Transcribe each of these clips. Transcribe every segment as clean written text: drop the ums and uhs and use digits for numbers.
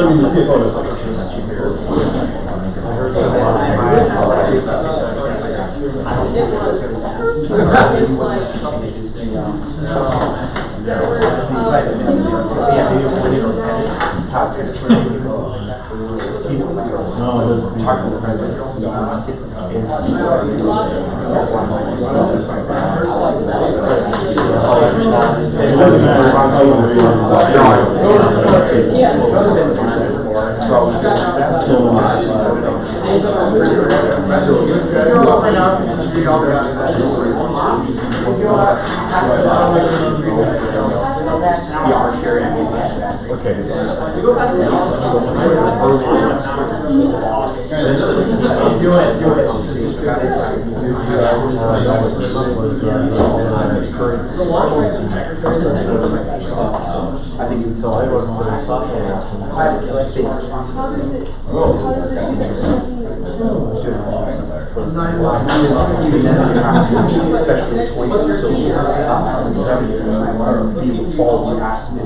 mean, the CFO does like I think until I wasn't for the software option. Especially 20 to 7 years, fall you ask me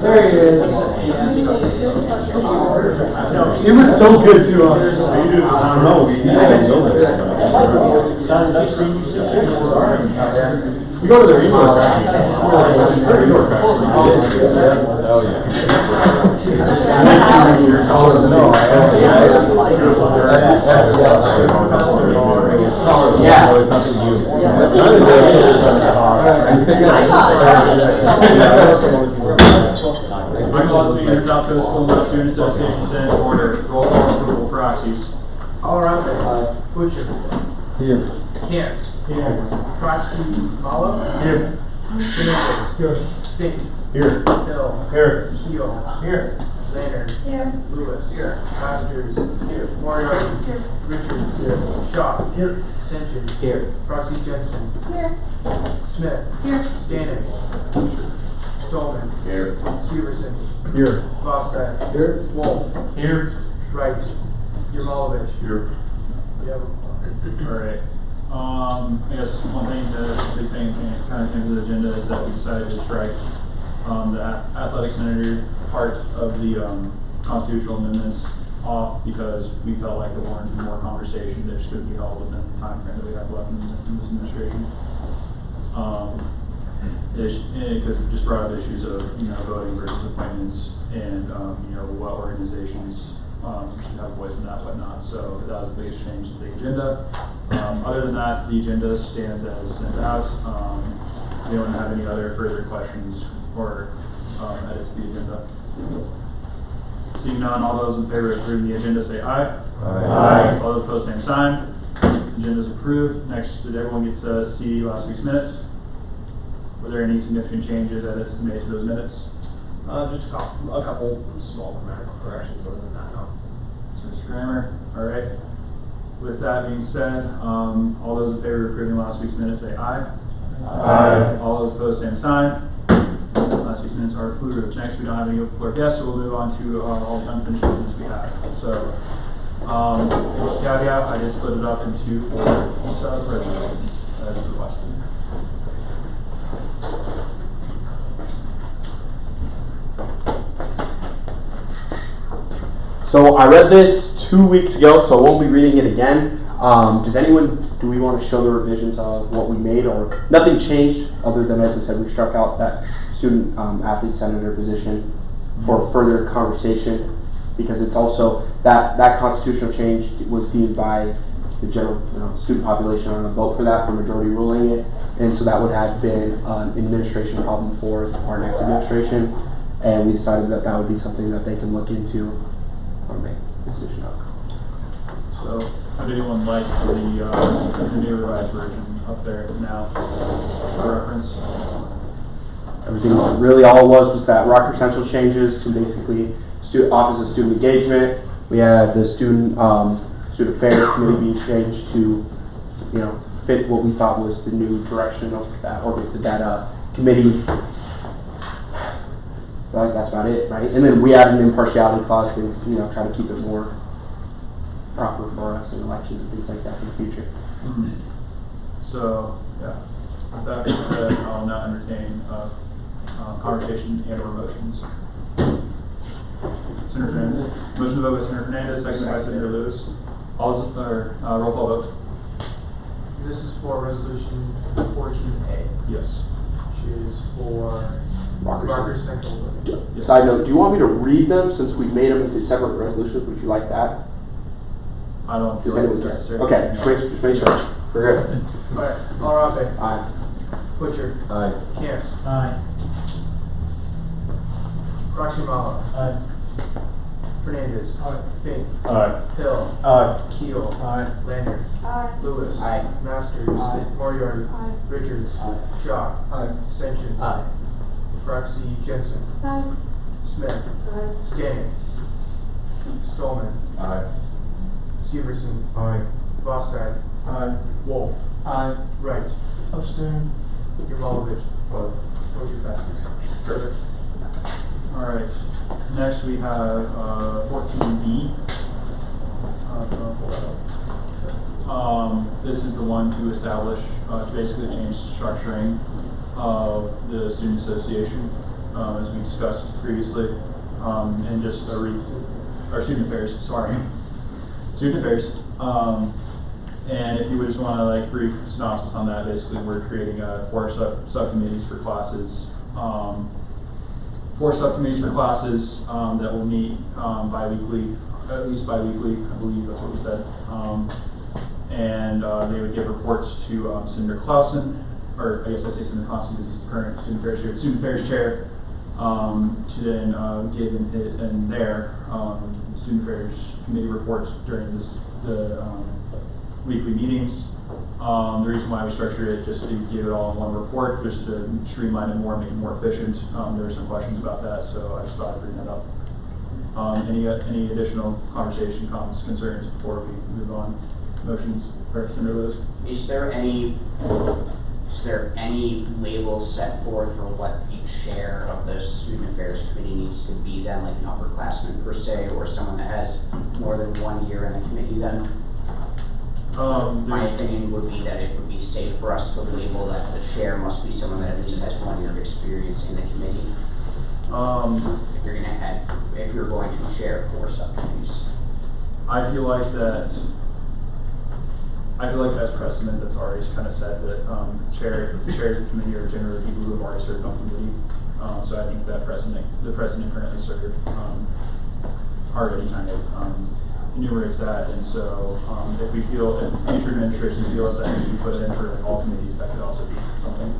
There he is. It was so good too. I don't know. We go to their email. South Coast School Student Association Senate order. Roll call approval proxies. All around Butcher. Here. Camps. Here. Trotsky Malo. Here. Fernandez. Here. Finney. Here. Hill. Here. Keel. Here. Leonard. Here. Lewis. Here. Masters. Here. Moriarty. Here. Richards. Here. Shaw. Here. Ascension. Here. Proxy Jensen. Here. Smith. Here. Stanek. Stolman. Here. Severson. Here. Vosbeck. Here. Wolf. Here. Wright. Yermolovich. Here. Yep. Alright. I guess one thing, the big thing kind of came to the agenda is that we decided to strike the athletic senator part of the constitutional amendments off because we felt like there warranted more conversation that just couldn't be held within the time frame that we have left in this administration. Because it just brought up issues of voting versus appointments and what organizations should have a voice in that, whatnot. So that was the biggest change to the agenda. Other than that, the agenda stands as sent out. Does anyone have any other further questions or edits to the agenda? Seeing none, all those in favor of approving the agenda say aye. Aye. All those opposed, same sign. Agenda is approved. Next, did everyone get to see last week's minutes? Were there any significant changes, edits made to those minutes? Just a couple small grammatical corrections. Other than that, no. So Mr. Grammer, all right. With that being said, all those in favor of approving last week's minutes say aye. Aye. All those opposed, same sign. Last week's minutes are approved. Next, we don't have any open floor guests, so we'll move on to all the unfinished business we have. So, just caveat, I just split it up into 4 sub-resolutions as requested. So I read this 2 weeks ago, so I won't be reading it again. Do we want to show the revisions of what we made, or nothing changed other than, as I said, we struck out that student athlete senator position for further conversation, because it's also that constitutional change was deemed by the general student population on a vote for that, for majority ruling it. And so that would have been an administration problem for our next administration. And we decided that that would be something that they can look into or make a decision of. So, would anyone like the new revised version up there now for reference? Everything really all it was that Rocker Central changes to basically Office of Student Engagement. We had the Student Affairs Committee being changed to, fit what we thought was the new direction of that, or that committee. I feel like that's about it, right? And then we added an impartiality clause to, try to keep it more proper for us in elections and things like that in the future. Mm-hmm. So, yeah. With that being said, I'll now entertain conversation and or motions. Senator Fernandez. Motion to vote by Senator Fernandez, second by Senator Lewis. All those, roll call vote. This is for resolution 14A, Yes. which is for Rocker Central. Yes. Side note, do you want me to read them since we've made them into separate resolutions? Would you like that? I don't feel Does like it's anyone care? necessary. Okay, just make sure. We're good. Alright, Alarape, Aye. Butcher, Aye. Camps, Aye. Proximala, Aye. Fernandez, Fink, Aye. Hill, Aye. Keel, Aye. Lanyard, Aye. Lewis, Aye. Masters, Aye. Moriarty, Aye. Richards, Aye. Shaw, Aye. Ascension, Aye. Roxy Jensen, Aye. Smith, Aye. Stanek, Stolman, Aye. Severson, Aye. Bostad, Aye. Wolf, Aye. Wright, Abstain. Yurmalovich. Motion passes. Perfect. All right. Next we have 14B. This is the one to establish, to basically change the structuring of the student association, as we discussed previously, and just our student affairs. Sorry, student affairs. And if you would just want to brief synopsis on that, basically we're creating four subcommittees for classes. Four subcommittees for classes that will meet bi-weekly, at least bi-weekly, I believe that's what we said. And they would give reports to Senator Clausen, or I guess I say Senator Clausen because he's the current student affairs chair, to then give in their student affairs committee reports during the weekly meetings. The reason why we structured it just to give it all in one report, just to streamline it more, make it more efficient. There were some questions about that, so I just thought I'd bring that up. Any additional conversation, comments, concerns before we move on? Motions, Senator Lewis? Is there any label set forth for what each chair of the student affairs committee needs to be then, like an upperclassman per se, or someone that has more than 1 year in the committee then? My opinion would be that it would be safe for us to label that the chair must be someone that at least has 1 year of experience in the committee. If you're going to chair 4 subcommittees. I feel like that's precedent that's already kind of said that chairs of the committee are generally people who have already served on committee. So I think that the precedent currently served already kind of enumerates that. And so if future administrations feel that needs to be put in for all committees, that could also be something.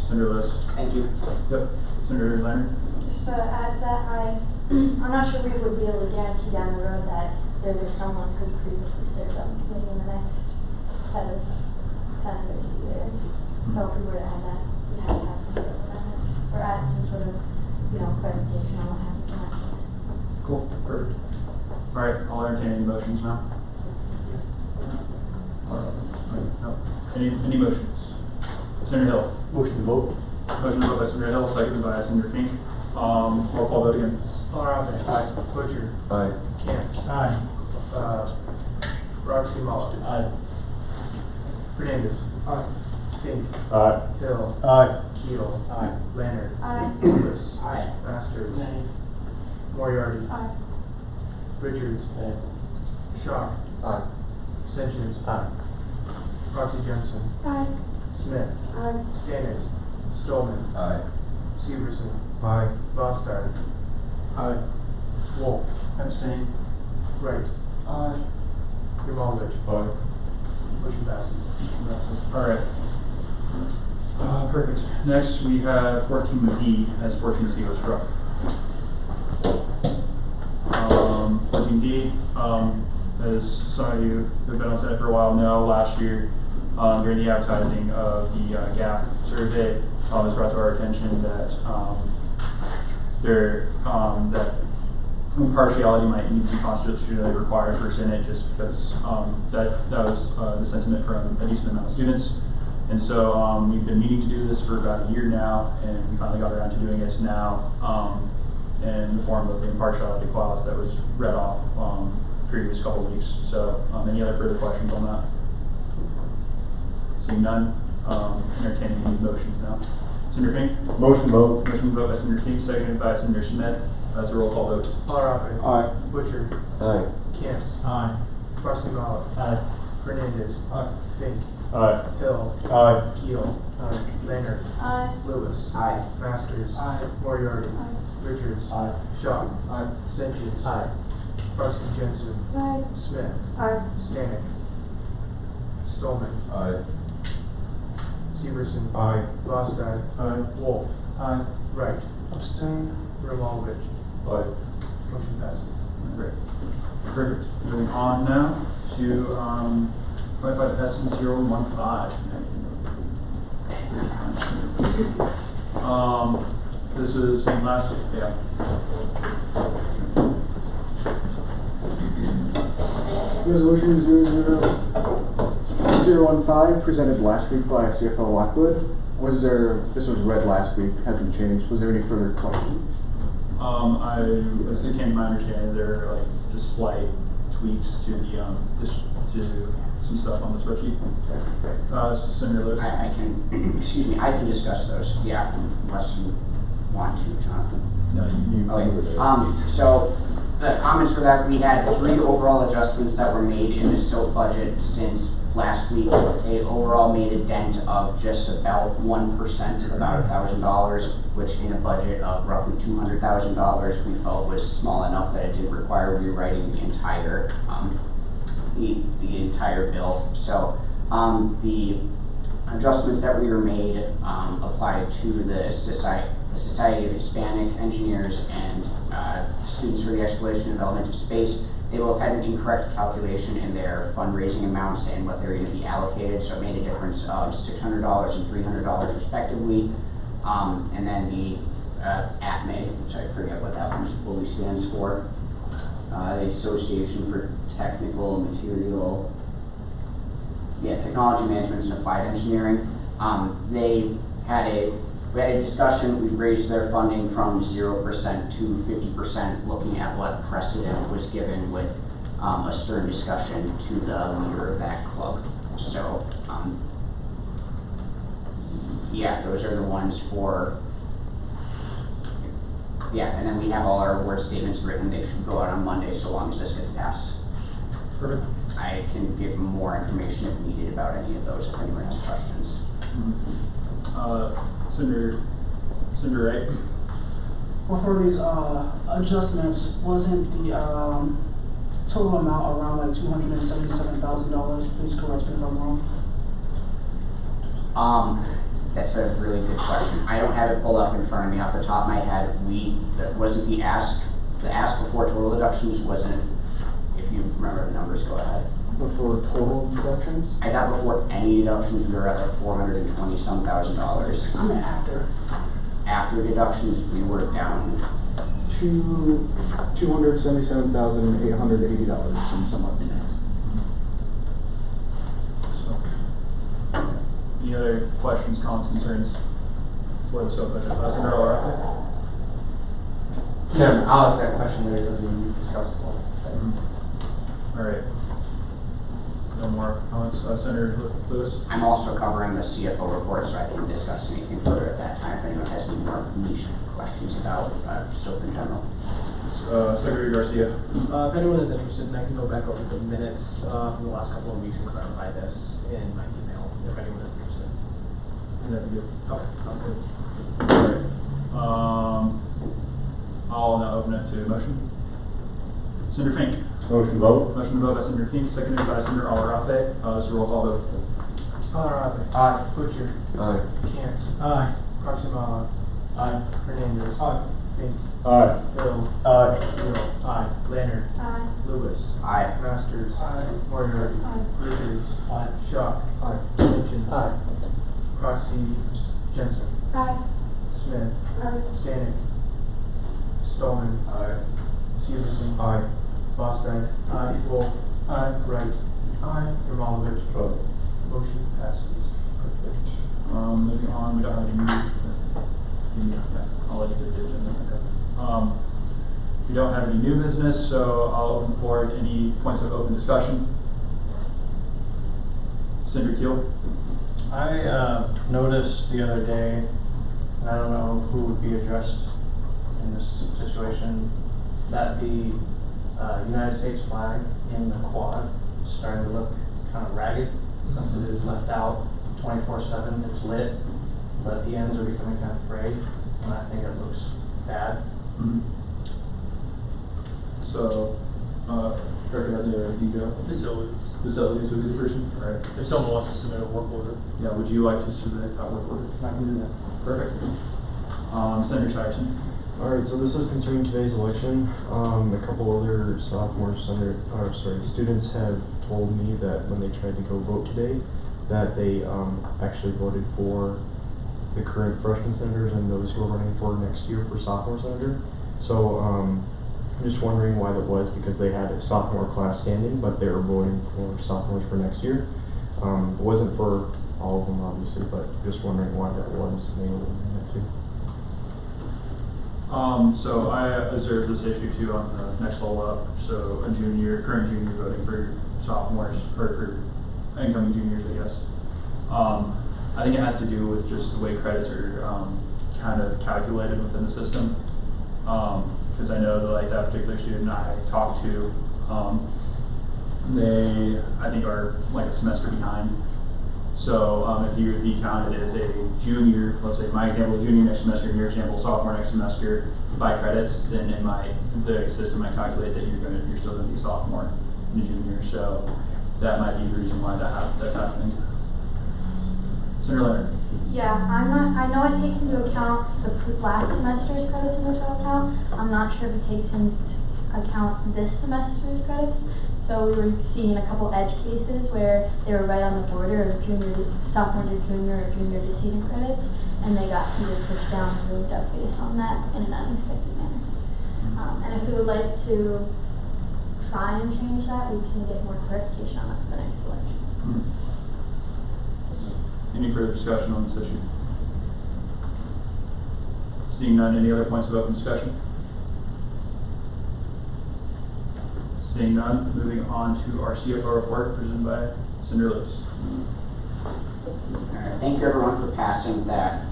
Senator Lewis? Thank you. Yep. Senator Leonard? Just to add to that, I'm not sure we would be able to guarantee down the road that there was someone who previously served on the committee in the next set of senators either. So if we were to add that, we'd have to have some sort of amendment, or add some sort of, clarification on what happens in that case. Cool. Perfect. All right. I'll entertain any motions now. No. Any motions? Senator Hill? Motion to vote. Motion to vote by Senator Hill, seconded by Senator Fink. Roll call vote again. Alarape. Aye. Butcher, Aye. Camps, Aye. Roxy Mala, Aye. Fernandez, Aye. Fink, Aye. Hill, Aye. Keel, Aye. Lanyard, Aye. Lewis, Aye. Masters, Moriarty, Aye. Richards, Shaw, Aye. Ascension, Aye. Roxy Jensen, Aye. Smith, Aye. Stanek, Stolman, Aye. Severson, Aye. Bostad, Aye. Wolf, Abstain. Wright, Aye. Yurmalovich. Aye. Motion passes. All right. Perfect. Next, we have 14D as 14C was struck. 14D, as some of you who've been on Senate for a while know, last year during the advertising of the GAF survey, it was brought to our attention that that impartiality might need to be constitutionally required for Senate, just because that was the sentiment from a decent amount of students. And so we've been meaning to do this for about a year now, and we finally got around to doing it now in the form of the impartiality clause that was read off previous couple of weeks. So any other further questions on that? Seeing none, entertaining any motions now. Senator Fink? Motion vote. Motion vote by Senator Fink, seconded by Senator Smith. That's a roll call vote. Honorable. Aye. Butcher. Aye. Camps. Aye. Barcelona. Aye. Fernandez. Aye. Fink. Aye. Hill. Aye. Keel. Leonard. Aye. Lewis. Aye. Masters. Aye. Moriarty. Aye. Richards. Aye. Shaw. Aye. Sanchez. Aye. Parsons Jensen. Aye. Smith. Aye. Stanek. Stolman. Aye. Severson. Aye. Lostad. Aye. Wolf. Aye. Wright. Abstain. Romanovich. Aye. Motion passes. Great. Perfect. Moving on now to 25S015. This is same last, yeah. Resolution 00015 presented last week by CFO Lockwood. This was read last week, hasn't changed. Was there any further question? As it came to my understanding, there are like just slight tweaks to the to some stuff on the spreadsheet. Senator Lewis. I can, excuse me, I can discuss those, yeah, unless you want to, Jonathan. No, you Okay, were there. so the comments for that, we had 3 overall adjustments that were made in the SILT budget since last week. They overall made a dent of just about 1%, about $1,000, which in a budget of roughly $200,000 we felt was small enough that it didn't require rewriting the entire the entire bill. So the adjustments that we were made applied to the Society of Hispanic Engineers and Students for the Exploration and Development of Space. They both had an incorrect calculation in their fundraising amounts and what they're going to be allocated, so it made a difference of $600 and $300 respectively. And then the ATME, which I forget what that one fully stands for, the Association for Technical Material, Technology Management and Applied Engineering. We had a discussion. We raised their funding from 0% to 50%, looking at what precedent was given with a stern discussion to the leader of that club. So, those are the ones for, and then we have all our award statements written. They should go out on Monday so long as this gets passed. Perfect. I can give more information if needed about any of those if anyone has questions. Senator Wright. Well, for these adjustments, wasn't the total amount around like $277,000? Please correct me if I'm wrong. That's a really good question. I don't have it pulled up in front of me off the top of my head. That wasn't the ask. The ask before total deductions wasn't. If you remember the numbers, go ahead. Before total deductions? I thought before any deductions we were at like $420,000. I'm an actor. After deductions, we were down to $277,880 and some odd cents. Any other questions, comments, concerns for the SILT budget? Senator O'Rourke. Chairman, I'll ask that question later as we discuss it. All right. No more comments. Senator Lewis. I'm also covering the CFO report, so I can discuss anything further at that time if anyone has any more niche questions about SILT in general. Secretary Garcia. If anyone is interested, and I can go back over the minutes from the last couple of weeks and clarify this in my email, if anyone is interested. That'd be good. Okay, sounds good. All right. I'll now open it to motion. Senator Fink. Motion vote? Motion to vote by Senator King, seconded by Senator Alarafe. This is a roll call vote. Alarafe. Aye. Butcher. Aye. Cant. Aye. Proxima. Aye. Hernandez. Aye. Fink. Aye. Hill. Aye. Hill. Aye. Leonard. Aye. Lewis. Aye. Masters. Moriarty. Aye. Richards. Shock. Aye. Mentions. Aye. Proxy. Jensen. Aye. Smith. Aye. Stanek. Stallman. Aye. Severson. Aye. Boston. Wolf. Wright. Aye. Romanovich. Motion passes. Moving on, we don't have any new, I'll let you do the agenda. Okay. We don't have any new business, so I'll open the floor to any points of open discussion. Senator Keel? I noticed the other day, and I don't know who would be addressed in this situation, that the United States flag in the quad is starting to look kind of ragged since it is left out 24/7. It's lit, but the ends are becoming kind of frayed, and I think it looks bad. Mm-hmm. So, Director Headley or Joe? Facilities. Facilities would be the person? All right. If someone wants to submit a work order. Yeah, would you like to submit that work order? I can do that. Perfect. Senator Tyson? Alright, so this is concerning today's election. A couple other students have told me that when they tried to go vote today, that they actually voted for the current freshman senators and those who are running for next year for sophomore senator. So I'm just wondering why that was, because they had a sophomore class standing, but they were voting for sophomores for next year. It wasn't for all of them, obviously, but just wondering why that was. They were doing that too. So I observed this issue too on the next level up. So a current junior voting for sophomores, or for incoming juniors, I guess. I think it has to do with just the way credits are kind of calculated within the system. Because I know that like that particular student I talked to, they I think are like a semester behind. So if you would be counted as a junior, let's say my example, junior next semester, your example, sophomore next semester, by credits, then the system might calculate that you're still going to be a sophomore and a junior. So that might be the reason why that's happening. Senator Leonard. Yeah, I know it takes into account the last semester's credits in the total count. I'm not sure if it takes into account this semester's credits. So we were seeing a couple edge cases where they were right on the border of sophomore to junior or junior to senior credits, and they got either pushed down or moved up based on that in an unexpected manner. And if we would like to try and change that, we can get more clarification on that for the next election. Any further discussion on this issue? Seeing none, any other points of open discussion? Seeing none, moving on to our CFO report presented by Senator Lewis. Alright, thank you everyone for passing that,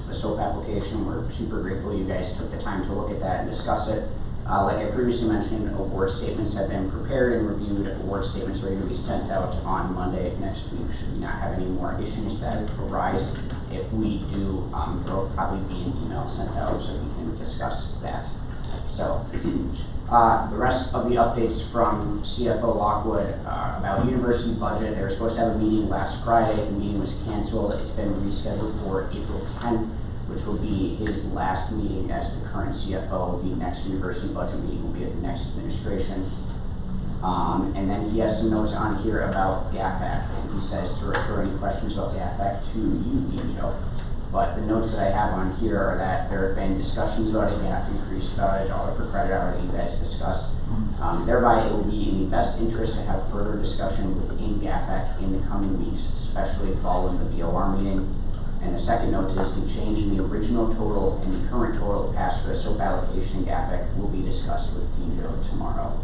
the SOAP application. We're super grateful you guys took the time to look at that and discuss it. Like I previously mentioned, award statements have been prepared and reviewed. Award statements are going to be sent out on Monday next week. Should we not have any more issues that arise, if we do, there will probably be an email sent out so we can discuss that. So, the rest of the updates from CFO Lockwood about university budget. They were supposed to have a meeting last Friday. The meeting was canceled. It's been rescheduled for April 10th, which will be his last meeting as the current CFO. The next university budget meeting will be at the next administration. And then he has some notes on here about GAFAC, and he says to refer any questions about GAFAC to you, Dean Joe. But the notes that I have on here are that there have been discussions about a gap increase, about $1 per credit hour that you guys discussed. Thereby, it will be in the best interest to have further discussion within GAFAC in the coming weeks, especially following the BOR meeting. And the second note is the change in the original total and the current total passed for the SOAP allocation in GAFAC will be discussed with Dean Joe tomorrow.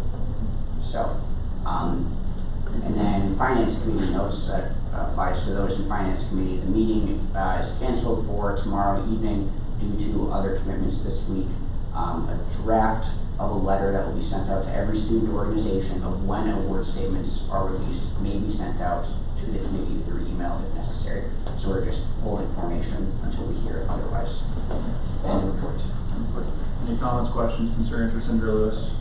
So, and then Finance Committee notes that applies to those in Finance Committee. The meeting is canceled for tomorrow evening due to other commitments this week. A draft of a letter that will be sent out to every student organization of when award statements are released may be sent out to the committee through email if necessary. So we're just holding formation until we hear otherwise. And report. Any comments, questions, concerns for Senator Lewis?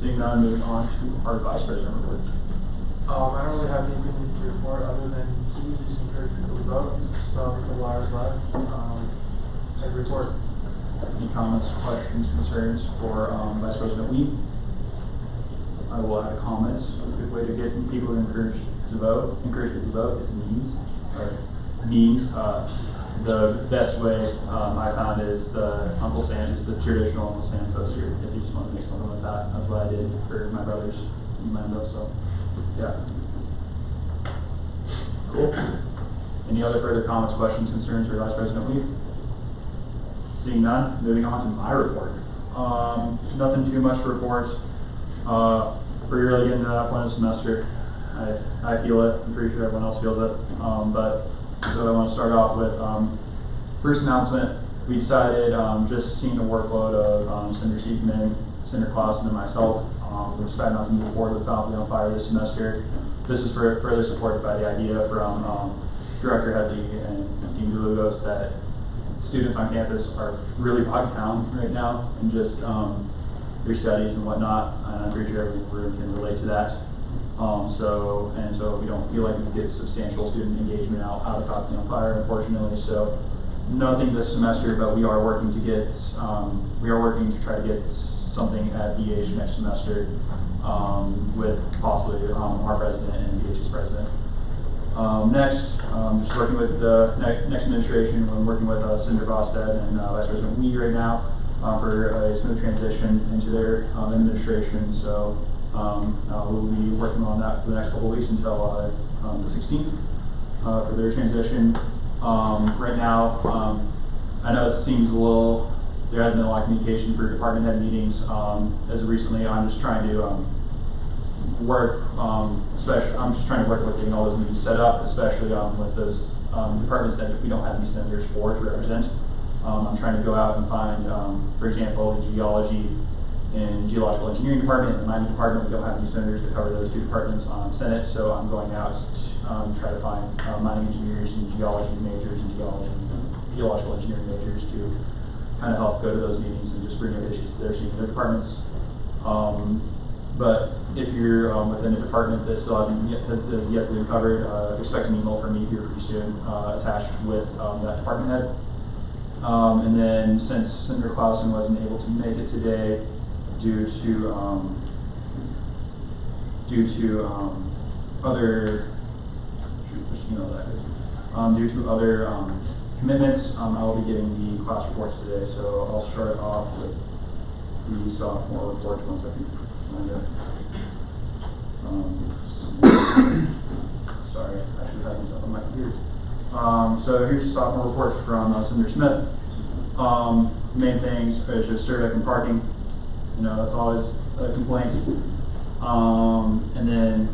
Seeing none, moving on to our vice president report. I don't really have anything to report other than please just encourage people to vote. So a couple hours left. And report. Any comments, questions, concerns for Vice President Lee? I will add a comment. A good way to get people to encourage people to vote is memes. The best way I found is the Uncle Sam, just the traditional Uncle Sam poster. If you just want to make something like that, that's what I did for my brothers in Lando. So, yeah. Cool. Any other further comments, questions, concerns for Vice President Lee? Seeing none, moving on to my report. Nothing too much to report. We're really getting to that point of the semester. I feel it. I'm pretty sure everyone else feels it. So I want to start off with first announcement. We decided, just seeing the workload of Senator Seidman, Senator Clausen, and myself, we decided not to move forward with Faculty on Fire this semester. This is further supported by the idea from Director Headley and Dean Dulugos that students on campus are really bogged down right now in just their studies and whatnot, and I'm pretty sure everyone can relate to that. So we don't feel like we get substantial student engagement out of Faculty on Fire, unfortunately. So nothing this semester, but we are working to try to get something at VH next semester with possibly our president and VH's president. Next, just working with the next administration. I'm working with Senator Bostad and Vice President Wee right now for a smooth transition into their administration. So we'll be working on that for the next couple of weeks until the 16th for their transition. Right now, I know it seems a little, there hasn't been a lot of communication for department head meetings. As of recently, I'm just trying to work, I'm just trying to work with getting all those meetings set up, especially with those departments that we don't have any senators for to represent. I'm trying to go out and find, for example, the geology and geological engineering department and the mining department. We don't have any senators to cover those two departments on Senate, so I'm going out to try to find mining engineers and geology majors and geological engineering majors to kind of help go to those meetings and just bring up issues that they're seeing in their departments. But if you're within a department that still hasn't yet to be covered, expect an email from me here pretty soon attached with that department head. And then since Senator Clausen wasn't able to make it today due to other commitments, I will be getting the class reports today. So I'll start off with the sophomore report once I can find it. Sorry, I should have had these up on my computer. So here's the sophomore report from Senator Smith. Main things is just survey and parking. You know, that's always a complaint. And then,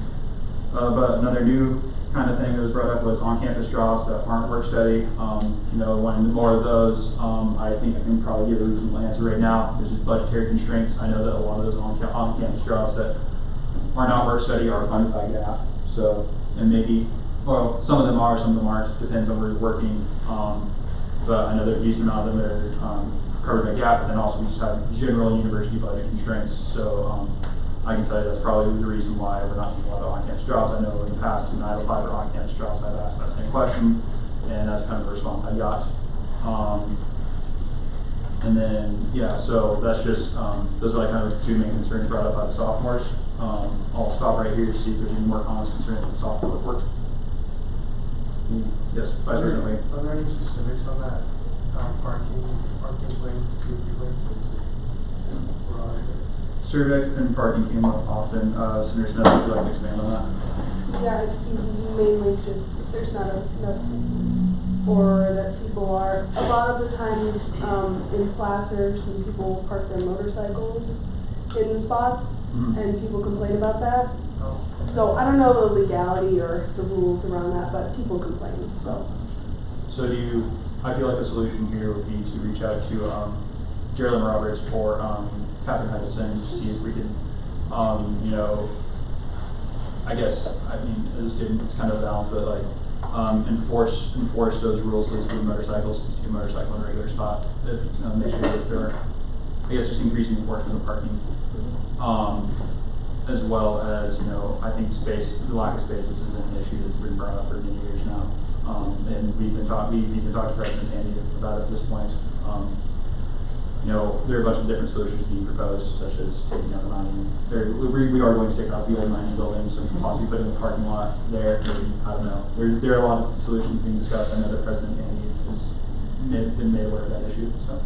but another new kind of thing that was brought up was on-campus jobs that aren't work study. You know, when more of those, I think I can probably give a reasonable answer right now. There's just budgetary constraints. I know that a lot of those on-campus jobs that are not work study are funded by GAF. So, and maybe, well, some of them are, some of them aren't. Depends on where you're working. But I know that a decent amount of them are covered by GAP, and then also we just have general university budget constraints. So I can tell you that's probably the reason why we're not seeing a lot of on-campus jobs. I know in the past when I've applied for on-campus jobs, I've asked that same question, and that's kind of the response I got. And then, yeah, so that's just, those are like kind of the two main concerns brought up by the sophomores. I'll stop right here to see if there's any more comments, concerns with the sophomore report. Yes, Vice President Wade. Are there any specifics on that parking lane? Survey and parking came up often. Senator Smith, would you like to expand on that? Yeah, it's mainly just there's not enough spaces, or that people are, a lot of the times in class there's some people park their motorcycles in the spots, and people complain about that. So I don't know the legality or the rules around that, but people complain. So do you? I feel like the solution here would be to reach out to Geraldine Roberts or Catherine Henderson to see if we can, you know, I guess I mean as a student it's kind of a balance, but like enforce those rules with motorcycles. You see a motorcycle in a regular spot. Make sure that they're, I guess, just increasing enforcement of parking. As well as, I think the lack of space, this is an issue that's been brought up for many years now. And we've even talked to President Andy about it at this point. There are a bunch of different solutions being proposed, such as taking out the mining. We are going to take out the old mining buildings and possibly put in a parking lot there. Maybe, I don't know. There are a lot of solutions being discussed. I know that President Andy has been made aware of that issue. So,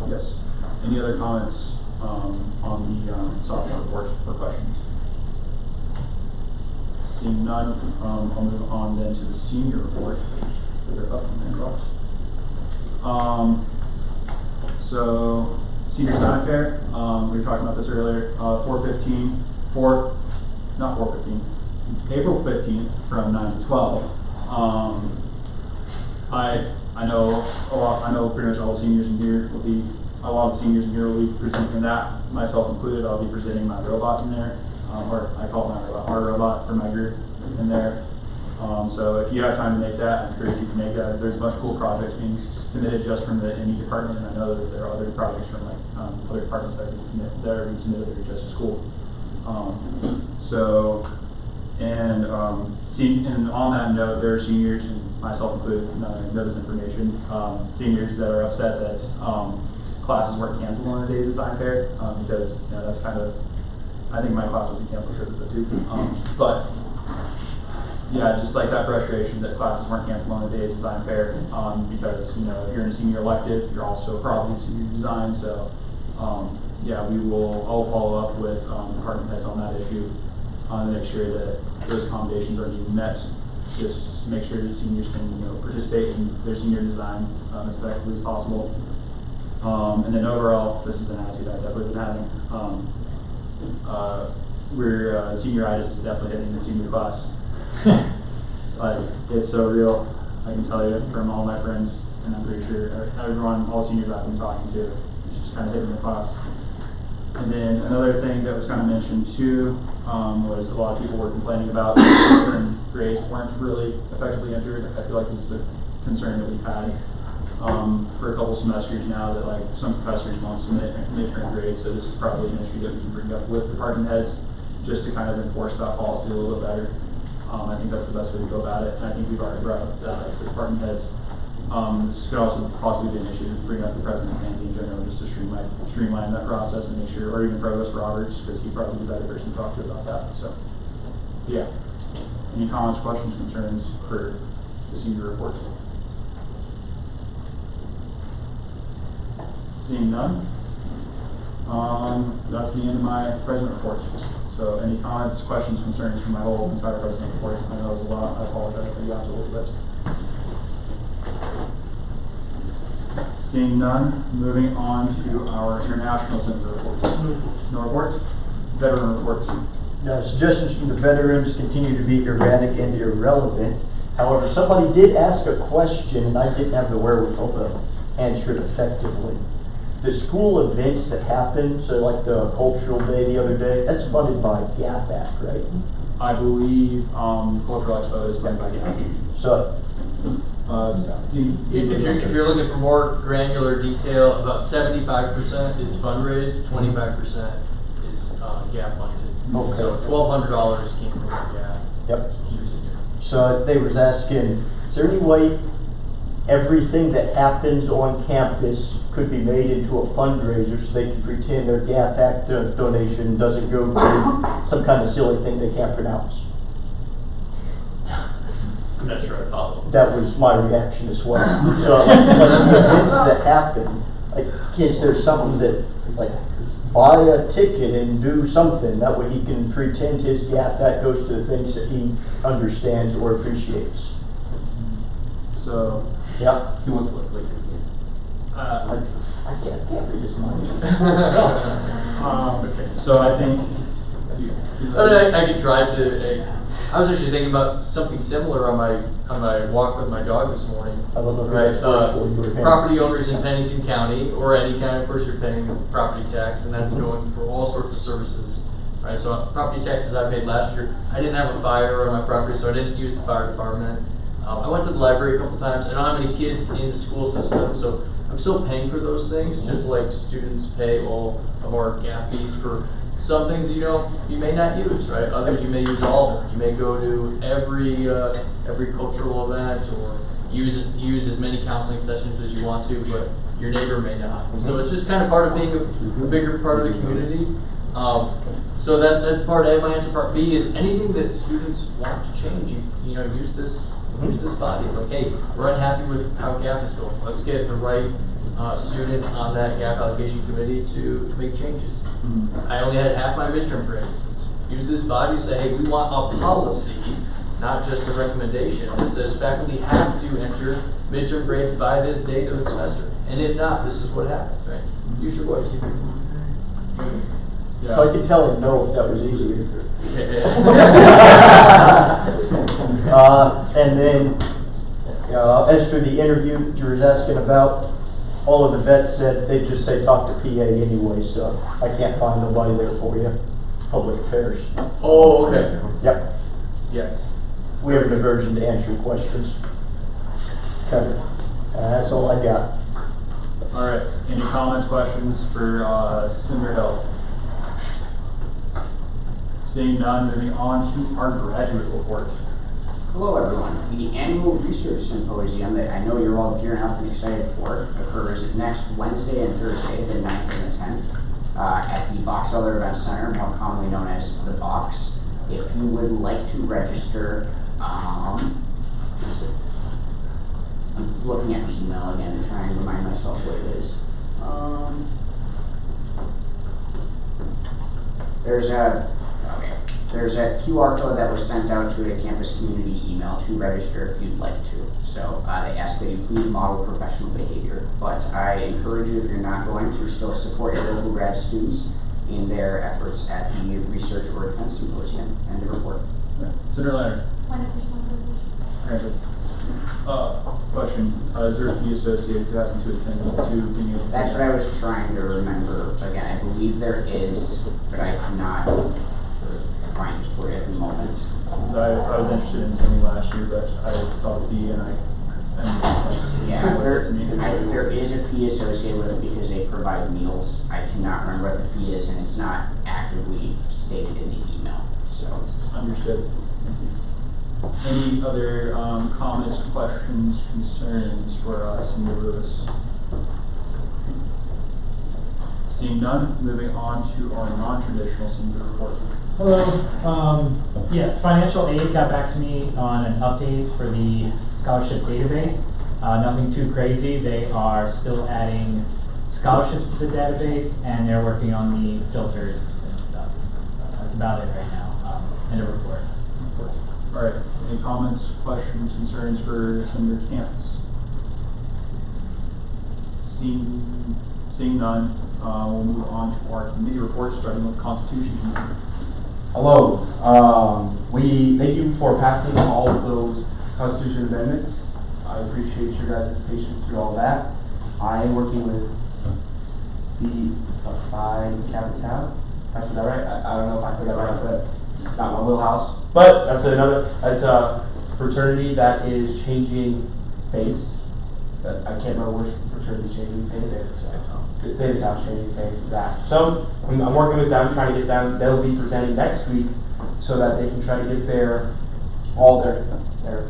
yes. Any other comments on the sophomore report or questions? Seeing none, I'll move on then to the senior report, which is up in the so senior design fair, we were talking about this earlier, April 15th from 9 to 12. I know pretty much all the seniors in here will be, a lot of the seniors in here will be presenting that, myself included. I'll be presenting my robot in there, or I call it my robot, our robot for my group in there. So if you have time to make that, I encourage you to make that. There's a bunch of cool projects being submitted just from the ME department, and I know that there are other projects from other departments that are being submitted that are just as cool. And on that note, there are seniors, and myself included, know this information, seniors that are upset that classes weren't canceled on the day of the design fair, because that's kind of, I think my class wasn't canceled because it's a 2. But yeah, just like that frustration that classes weren't canceled on the day of the design fair, because if you're in a senior elective, you're also probably in senior design. So yeah, I'll follow up with department heads on that issue to make sure that those accommodations are being met. Just make sure that seniors can participate in their senior design as effectively as possible. And then overall, this is an attitude I've definitely been having. Senioritis is definitely hitting the senior class. It's so real. I can tell you from all my friends, and I'm pretty sure everyone, all seniors I've been talking to, it's just kind of hitting the class. And then another thing that was kind of mentioned too was a lot of people were complaining about certain grades weren't really effectively entered. I feel like this is a concern that we've had for a couple semesters now, that like some professors won't submit midterm grades. So this is probably an issue that we can bring up with department heads just to kind of enforce that policy a little bit better. I think that's the best way to go about it, and I think we've already brought up that to department heads. This could also possibly be an issue to bring up the president and in general, just to streamline that process and make sure, or even Provost Roberts, because he'd probably be the better person to talk to about that. So, yeah. Any comments, questions, concerns for the senior report? Seeing none, that's the end of my president reports. So any comments, questions, concerns from my whole entire president report? I know it was a lot. I apologize that you have to look at it. Seeing none, moving on to our international center reports. No reports? Veteran reports. Now, suggestions from the veterans continue to be erratic and irrelevant. However, somebody did ask a question, and I didn't have the wherewithal to answer it effectively. The school events that happen, so like the cultural day the other day, that's funded by GAFAC, right? I believe Cultural Expo is funded by GAFAC. So, if you're looking for more granular detail, about 75% is fundraised, 25% is GAP funded. Okay. So $1,200 came from GAP. Yep. So they was asking, is there any way everything that happens on campus could be made into a fundraiser so they can pretend their GAFAC donation doesn't go to some kind of silly thing they can't pronounce? I'm not sure I follow. That was my reaction as well. So like the events that happen, like is there something that, like, buy a ticket and do something, that way he can pretend his GAFAC goes to the things that he understands or appreciates? So, yeah. He wants to look like I can't read his mind. Okay, so I think I could try to. I was actually thinking about something similar on my walk with my dog this morning. I don't know right, property owners in Pennington County, or any kind of person paying property tax, and that's going for all sorts of services. Right, so property taxes I paid last year. I didn't have a fire on my property, so I didn't use the fire department. I went to the library a couple times. I don't have any kids in the school system, so I'm still paying for those things, just like students pay all of our gap fees for some things you may not use, right? Others you may use all of them. You may go to every cultural event or use as many counseling sessions as you want to, but your neighbor may not. So it's just kind of part of being a bigger part of the community. So that's part A. My answer part B is anything that students want to change. Use this body. Like, hey, we're unhappy with how GAP is going. Let's get the right students on that GAP allocation committee to make changes. I only had half my midterm grades. Let's use this body to say, hey, we want a policy, not just a recommendation that says faculty have to enter midterm grades by this date of the semester. And if not, this is what happens, right? Use your voice. Yeah. So I could tell him no if that was easy. And then, as for the interview that you were asking about, all of the vets said they'd just say talk to PA anyway, so I can't find nobody there for you. Public affairs. Oh, okay. Yep. Yes. We have a diversion to answer your questions. Okay. That's all I got. All right. Any comments, questions for Senator Hill? Seeing none, moving on to our graduate report. Hello everyone. The annual research symposium that I know you're all gearing up and excited for occurs next Wednesday and Thursday, the 9th and the 10th, at the Box Elder Event Center, more commonly known as the Box. If you would like to register, I'm looking at the email again and trying to remind myself what it is. There's a QR code that was sent out to a campus community email to register if you'd like to. So they ask that you please model professional behavior. But I encourage you, if you're not going to, still support your local grad students in their efforts at the Research or Defense Symposium and the report. Senator Leonard. 100% Granted. Question. Is there a fee associated to having to attend to any of the... That's what I was trying to remember. Again, I believe there is, but I cannot find it for you at the moment. I was interested in something last year, but I saw the fee and there is a fee associated with it because they provide meals. I cannot remember what the fee is, and it's not actively stated in the email. So understood. Any other comments, questions, concerns for Senator Lewis? Seeing none, moving on to our non-traditional Senator report. Hello. Financial aid got back to me on an update for the scholarship database. Nothing too crazy. They are still adding scholarships to the database, and they're working on the filters and stuff. That's about it right now in the report. All right. Any comments, questions, concerns for Senator Campus? Seeing none, we'll move on to our committee reports, starting with Constitution Committee. Hello. We thank you for passing all of those Constitution amendments. I appreciate your guys' patience through all that. I am working with the Phi Kappa Tau. I said that right? I don't know if I said that right. I said it's not my wheelhouse. But that's a fraternity that is changing phase. I can't remember which fraternity is changing phase. Theta Tau's changing phase, exactly. So I'm working with them, trying to get them. They'll be presenting next week so that they can try to get all their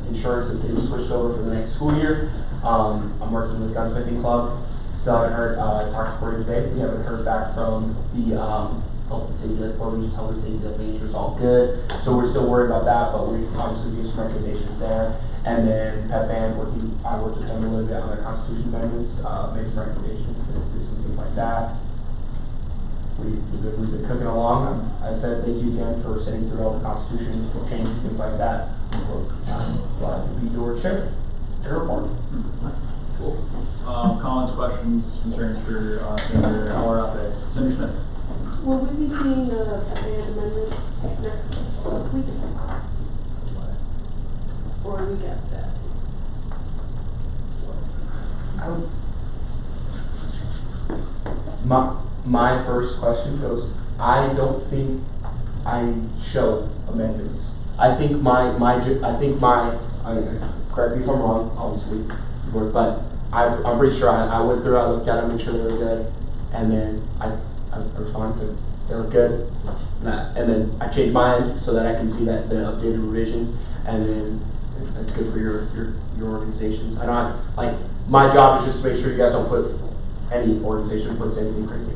insurance and things switched over for the next school year. I'm working with Gunsmithing Club. Still haven't heard. I talked to Corey today. We haven't heard back from the health and safety report. We told the major is all good. So we're still worried about that, but we obviously do some recommendations there. And then Pep Band, I worked with them a little bit on their Constitution amendments, made some recommendations, did some things like that. We've been cooking along. I said thank you again for sitting through all the Constitution changes, things like that. I'm glad to be your chair. Your report. Cool. Comments, questions, concerns for Senator Alarape. Senator Smith. Will we be seeing the FAA amendments next week? Or a week after that? My first question goes, I don't think I show amendments. I think correct me if I'm wrong, obviously, but I'm pretty sure I went through, I looked at them, made sure they were good, and then I responded to, they look good, and then I changed mine so that I can see that the updated revisions, and then that's good for your organizations. I don't have, like, my job is just to make sure you guys don't put, any organization puts anything crazy.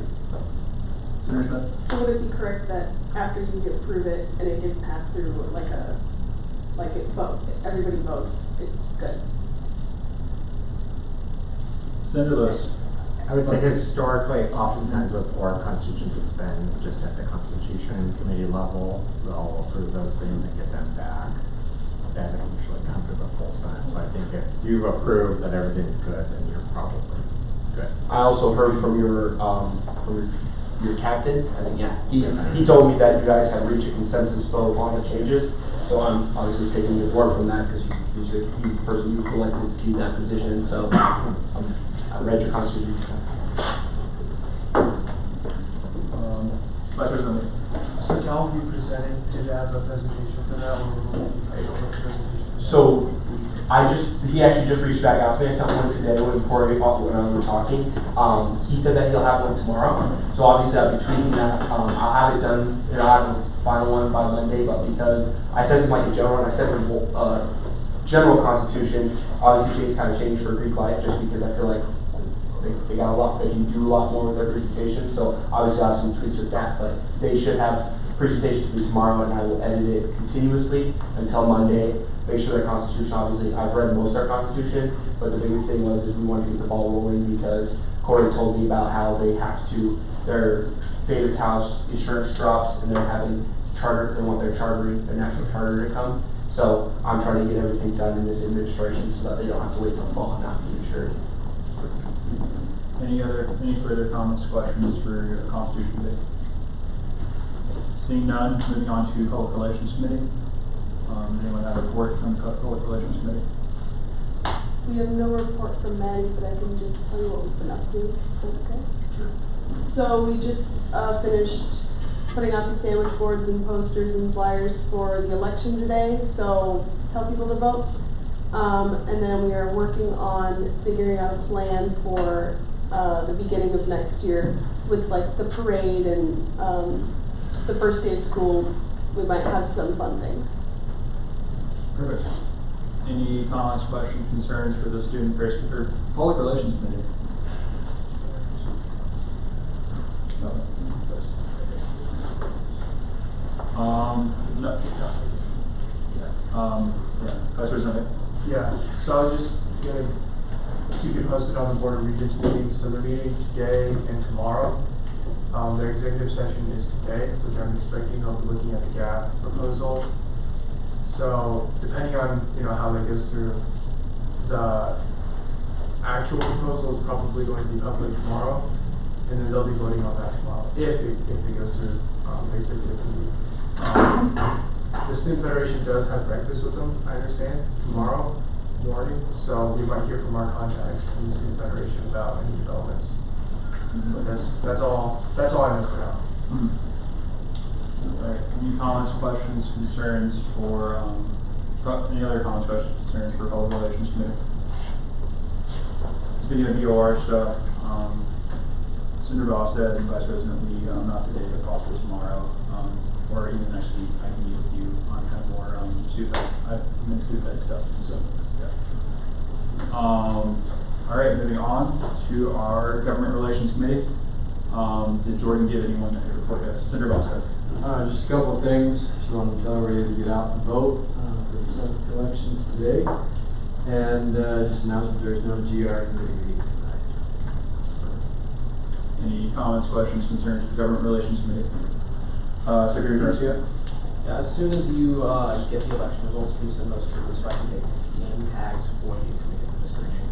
Senator Smith? So would it be correct that after you approve it and it gets passed through everybody votes, it's good? Senator Lewis? I would say historically, oftentimes with our constitutions, it's been just at the Constitution Committee level, they'll approve those things and get them back. Then it'll usually come to the full Senate. So I think if you've approved that everything's good, then you're probably good. I also heard from your captain, I think, yeah, he told me that you guys have reached a consensus vote on the changes. So I'm obviously taking your word from that because he's the person you elected to be that position. So I read your constitution. Vice President. So Cal will be presenting, did you have a presentation for that, or will you pay over the presentation? So he actually just reached back out to me. I sent one today when Corey when we were talking. He said that he'll have one tomorrow. So obviously I'll be tweaking that. I'll have it done, I'll have the final one by Monday, but because I sent him like a general and I sent him general constitution, obviously things kind of changed for Greek life just because I feel like they got a lot, they can do a lot more with their presentation. So obviously I have some tweaks with that, but they should have presentation to me tomorrow and I will edit it continuously until Monday. Make sure their constitution, obviously, I've read most of their constitution, but the biggest thing is we want to get the ball rolling because Corey told me about how they have to, their David House insurance drops and they're having they want their national charter to come. So I'm trying to get everything done in this administration so that they don't have to wait till fall and not be insured. Any further comments, questions for the Constitution Committee? Seeing none, moving on to Public Relations Committee. Anyone have a report from the Public Relations Committee? We have no report from Maddie, but I can just tell you what we've been up to. Okay. Sure. So we just finished putting out the sandwich boards and posters and flyers for the election today. So tell people to vote. And then we are working on figuring out a plan for the beginning of next year with like the parade and the first day of school. We might have some fun things. Perfect. Any comments, questions, concerns for the Student Affairs or Public Relations Committee? No. Vice President. Yeah, so I was just gonna keep you posted on the Board of Regents meeting. So they're meeting today and tomorrow. Their executive session is today, which I'm expecting they'll be looking at the GAF proposal. So depending on how that goes through, the actual proposal is probably going to be public tomorrow, and then they'll be voting on that tomorrow if it goes through the executive committee. The Student Federation does have breakfast with them, I understand, tomorrow morning. So we might hear from our contacts in the Student Federation about any developments. But that's all I know for now. All right. Any comments, questions, concerns for any other comments, questions, concerns for Public Relations Committee? Speaking of DOR stuff, Senator Ross said, Vice President Lee, not today, but possibly tomorrow, or even next week, I can meet with you on kind of more student stuff. So, yeah. All right, moving on to our Government Relations Committee. Did Jordan give anyone a report? Yes, Senator Ross. Just a couple of things. Just wanted to tell everybody to get out and vote for the Senate elections today. And just announce that there's no GR committee meeting tonight. Any comments, questions, concerns for the Government Relations Committee? Secretary Garcia? Yeah, as soon as you get the election results, please send those to me so I can make name tags for the committee administration.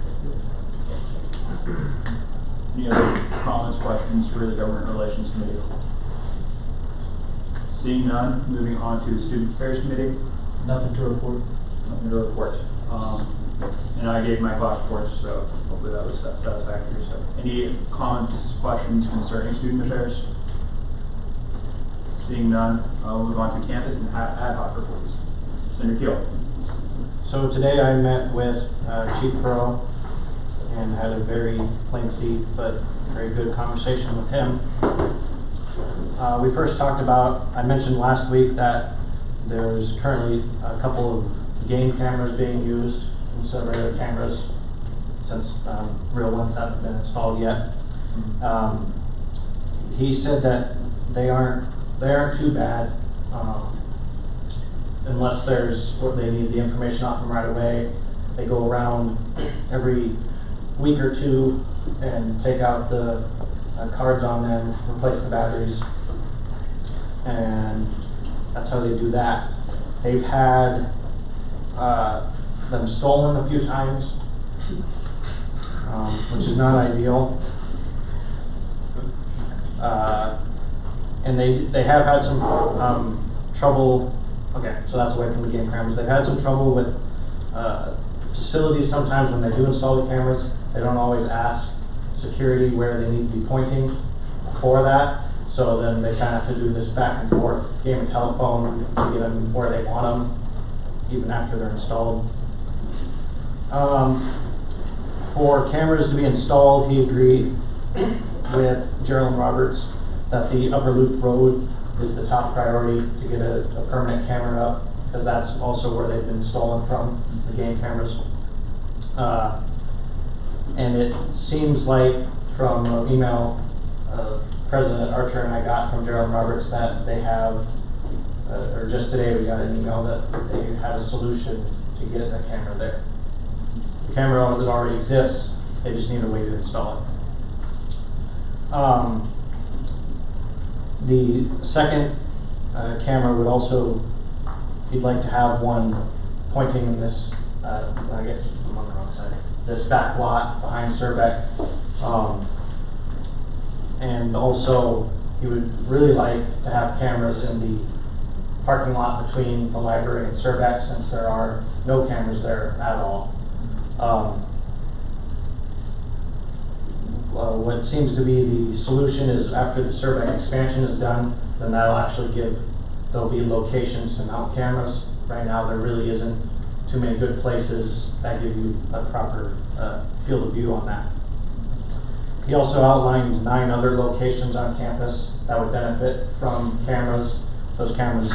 Any other comments, questions for the Government Relations Committee? Seeing none, moving on to the Student Affairs Committee. Nothing to report. Nothing to report. And I gave my class reports, so hopefully that was satisfactory. So, any comments, questions concerning Student Affairs? Seeing none, we'll move on to campus and ad hoc reports. Senator Keel. So today I met with Chief Pro and had a very lengthy but very good conversation with him. We first talked about, I mentioned last week that there's currently a couple of game cameras being used instead of regular cameras, since real ones haven't been installed yet. He said that they aren't too bad, unless they need the information off them right away. They go around every week or two and take out the cards on them, replace the batteries, and that's how they do that. They've had them stolen a few times, which is not ideal. And they have had some trouble. Okay, so that's away from the game cameras. They've had some trouble with facilities sometimes when they do install the cameras. They don't always ask security where they need to be pointing for that. So then they kind of have to do this back and forth game of telephone to get them where they want them, even after they're installed. For cameras to be installed, he agreed with Gerald Roberts that the Upper Loop Road is the top priority to get a permanent camera up, because that's also where they've been stolen from, the game cameras. And it seems like from an email President Archer and I got from Gerald Roberts that they have, or just today we got an email that they had a solution to get the camera there. The camera already exists, they just need a way to install it. The second camera would also, he'd like to have one pointing in this, I guess I'm on the wrong side, this back lot behind Surbeck. And also, he would really like to have cameras in the parking lot between the library and Surbeck, since there are no cameras there at all. What seems to be the solution is after the Surbeck expansion is done, then there'll be locations to mount cameras. Right now there really isn't too many good places that give you a proper field of view on that. He also outlined 9 other locations on campus that would benefit from cameras. Those cameras,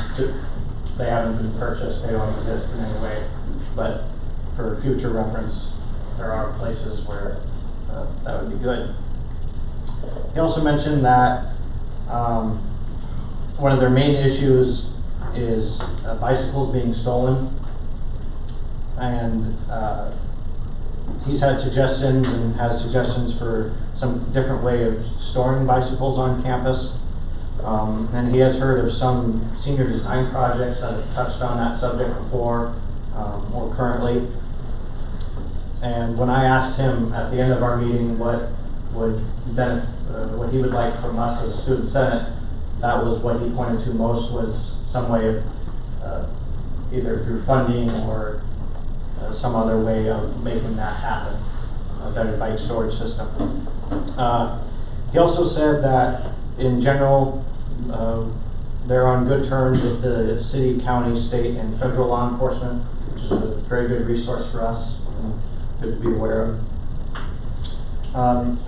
they haven't been purchased, they don't exist in any way, but for future reference, there are places where that would be good. He also mentioned that one of their main issues is bicycles being stolen, and he's had suggestions and has suggestions for some different way of storing bicycles on campus. And he has heard of some senior design projects that have touched on that subject before, or currently. And when I asked him at the end of our meeting what he would like from us as a student senate, that was what he pointed to most, was some way of either through funding or some other way of making that happen, a better bike storage system. He also said that in general, they're on good terms with the city, county, state, and federal law enforcement, which is a very good resource for us and good to be aware of.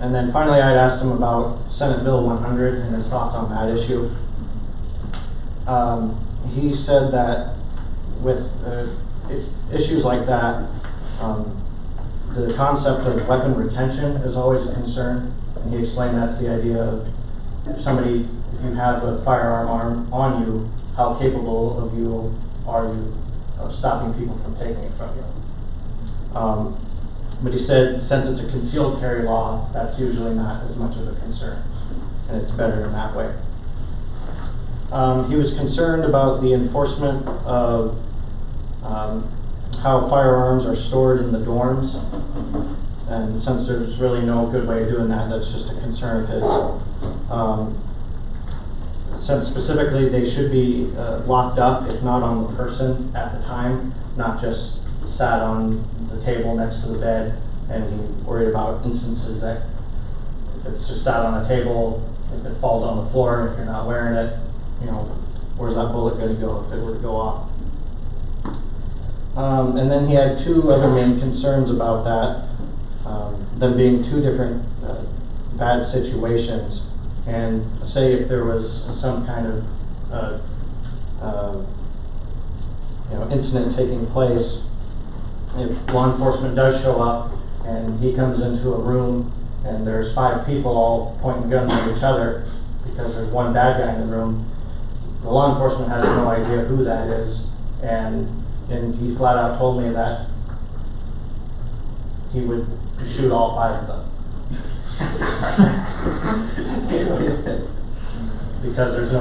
And then finally, I asked him about Senate Bill 100 and his thoughts on that issue. He said that with issues like that, the concept of weapon retention is always a concern, and he explained that's the idea of if you have a firearm on you, how capable of you are you of stopping people from taking it from you. But he said since it's a concealed carry law, that's usually not as much of a concern, and it's better in that way. He was concerned about the enforcement of how firearms are stored in the dorms, and since there's really no good way of doing that, that's just a concern of his. Since specifically they should be locked up, if not on the person at the time, not just sat on the table next to the bed, and he worried about instances that if it's just sat on a table, if it falls on the floor, if you're not wearing it, where's that bullet going to go if it were to go off? And then he had 2 other main concerns about that. them being two different bad situations. And say if there was some kind of incident taking place, if law enforcement does show up and he comes into a room and there's 5 people all pointing guns at each other because there's one bad guy in the room, the law enforcement has no idea who that is, and he flat out told me that he would shoot all 5 of them. Because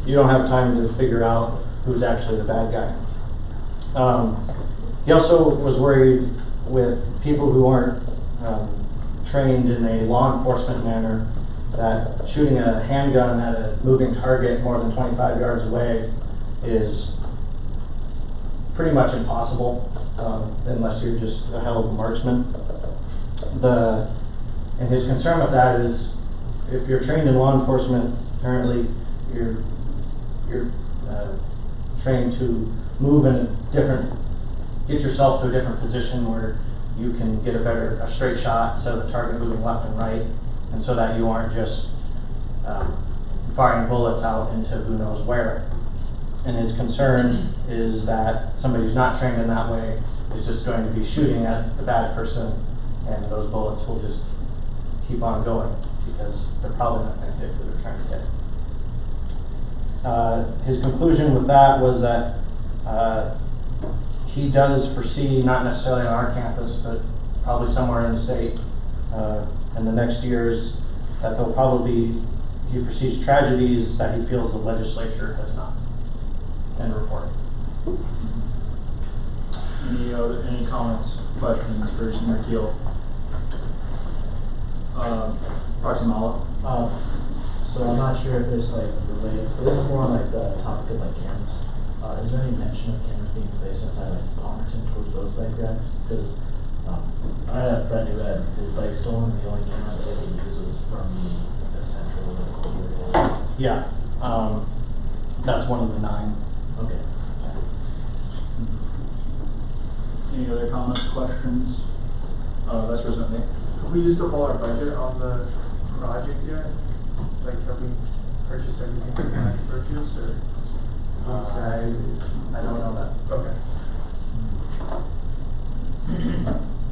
you don't have time to figure out who's actually the bad guy. He also was worried with people who aren't trained in a law enforcement manner that shooting a handgun at a moving target more than 25 yards away is pretty much impossible unless you're just a hell of a marksman. And his concern with that is if you're trained in law enforcement, apparently you're trained to move in a different, get yourself to a different position where you can get a straight shot instead of the target moving left and right, and so that you aren't just firing bullets out into who knows where. And his concern is that somebody who's not trained in that way is just going to be shooting at the bad person, and those bullets will just keep on going because they're probably not going to hit who they're trying to hit. His conclusion with that was that he does foresee, not necessarily on our campus, but probably somewhere in the state, in the next years, that there'll probably he foresees tragedies that he feels the legislature has not been reporting. Any comments, questions for Senator Keel? Proximala. So I'm not sure if this relates, but this is more on the topic of cameras. Is there any mention of cameras being placed inside Palmerton towards those bike racks? Because I had a friend who had his bike stolen, and the only camera that they could use was from the central area. Yeah, that's one of the 9. Okay. Any other comments, questions? Vice President Nick? Have we used up all our budget on the project yet? Like, have we purchased everything we had to purchase, or? I don't know that. Okay.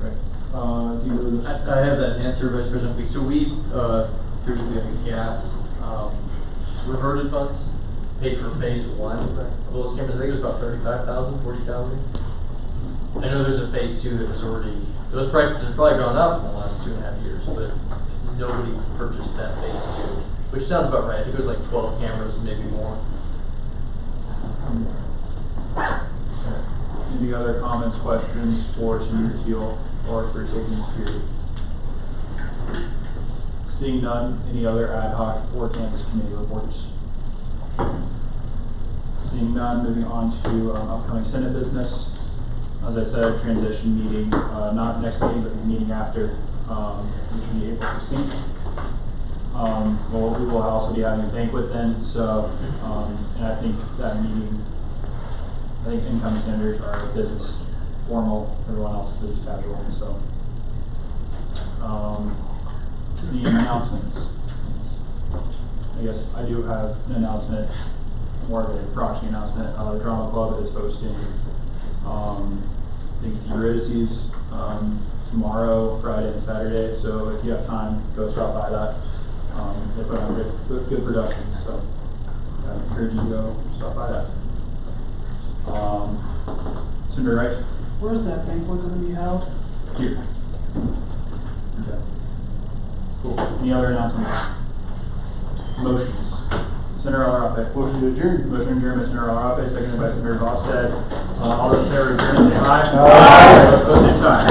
Right. I have that answer, Vice President. So we, through the GAF, reverted funds, paid for phase 1 of those cameras. I think it was about 35,000, 40,000. I know there's a phase 2 that was already, those prices have probably gone up in the last 2.5 years, but nobody purchased that phase 2, which sounds about right. I think it was like 12 cameras, maybe more. Any other comments, questions for Senator Keel or for Safety and Security? Seeing none, any other ad hoc or campus committee reports? Seeing none, moving on to upcoming Senate business. As I said, transition meeting, not next meeting, but the meeting after, which will be April 16th. We will also be having a banquet then, so, and I think that meeting, incoming senators are business formal, everyone else is business casual, so. The announcements. I guess I do have an announcement, more of a proxy announcement. The Drama Club is hosting, I think it's Eurydices, tomorrow, Friday, and Saturday. So if you have time, go stop by that. They put on good production, so I encourage you to go stop by that. Senator Wright? Where's that banquet going to be held? Here. Okay. Cool. Any other announcements? Motions. Senator Alarape. Motion to adjourn. Motion adjourned by Senator Alarape, seconded by Senator Vostead. All those in favor of adjournment say aye. Aye. Those opposed say aye.